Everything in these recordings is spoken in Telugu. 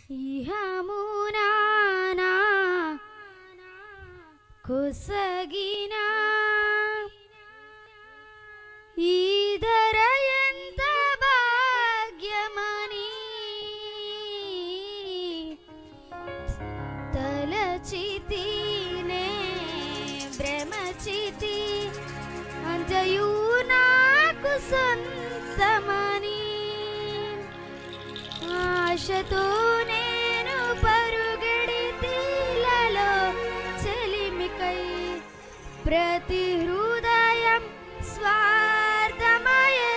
ఇహమునా కొసగిన ఈ ధర ఎంత భాగ్యమని తలచితినే భ్రమచితి అంజయు నాకు సొంతమని ఆశతో నేను పరుగెడితిలలో చెలిమికై ప్రతి హృదయం స్వార్థమయే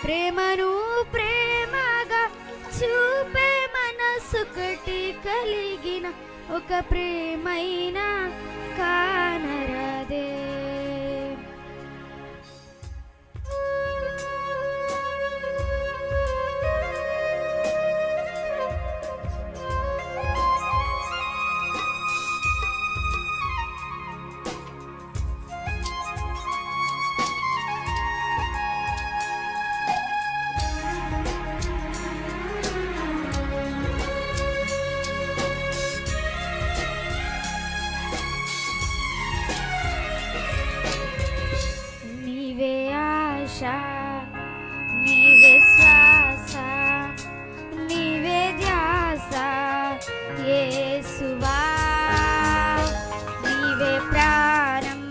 ప్రేమను ప్రేమగా చూపే మనసుకటి కలిగిన ఒక ప్రేమైన కానరదే. నీవే శ్వాస నీవే ధ్యాస యేసువా నీవే ప్రాణం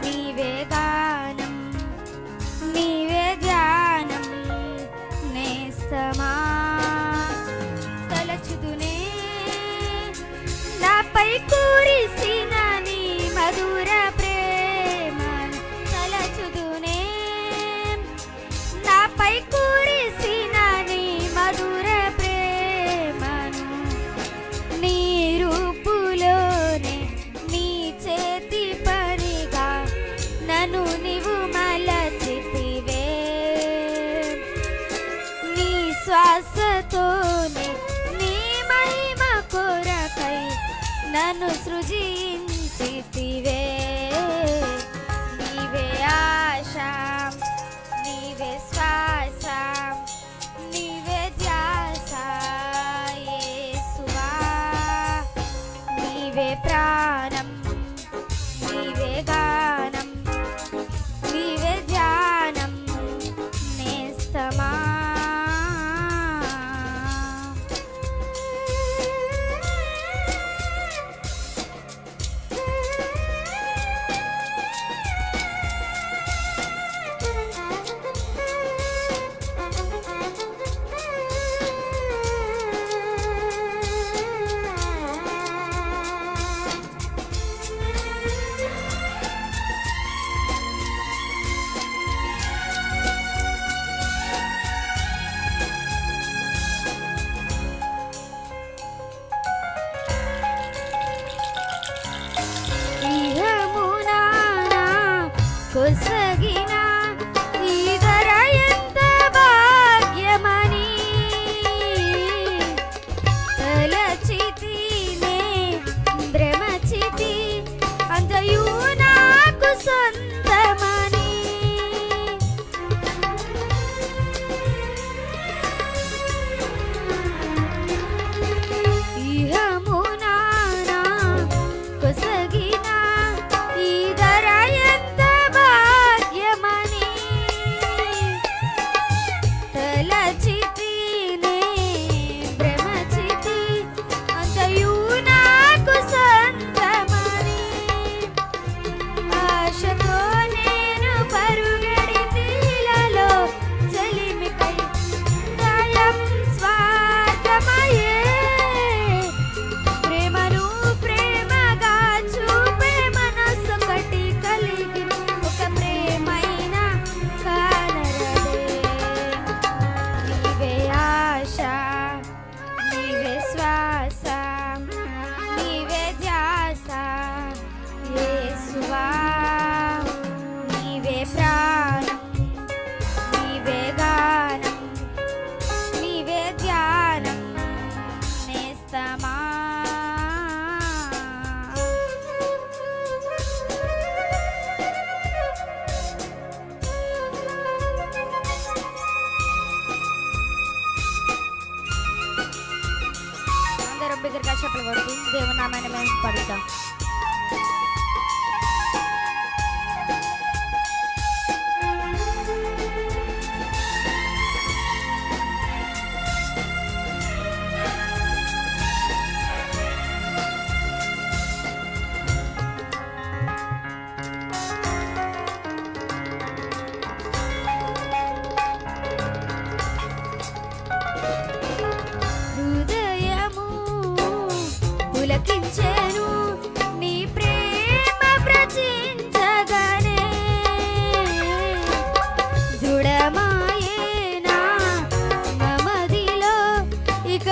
నీవే గానం నీవే ధ్యానం నేస్తమా తలచుదునే నాపై కురిసిన నీ మధుర పై కురిసిన నీ మధుర ప్రేమను నీ రూపులోనే నీ చేతి పనిగా నన్ను నీవు మలచితివే నీ శ్వాసతోనే నీ మహిమ కొరకై నన్ను సృజించితివే నీవే ఆశ నీవే శ్వాస నీవే ధ్యాస యేసువా నీవే ప్రాణం నీవే గానం నీవే ధ్యానం నేస్తమా చెప్పలు కొడుతూ దేవుని నామాన్ని మేము పడుతాం. హృదయము పులకించెను నీ ప్రేమ ప్రచించగనే, దృఢమాయేనా మమదిలో ఇక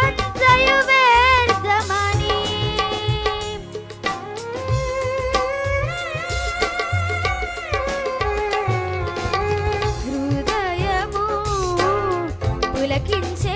అంతయు వ్యర్థమని. హృదయము పులకించెను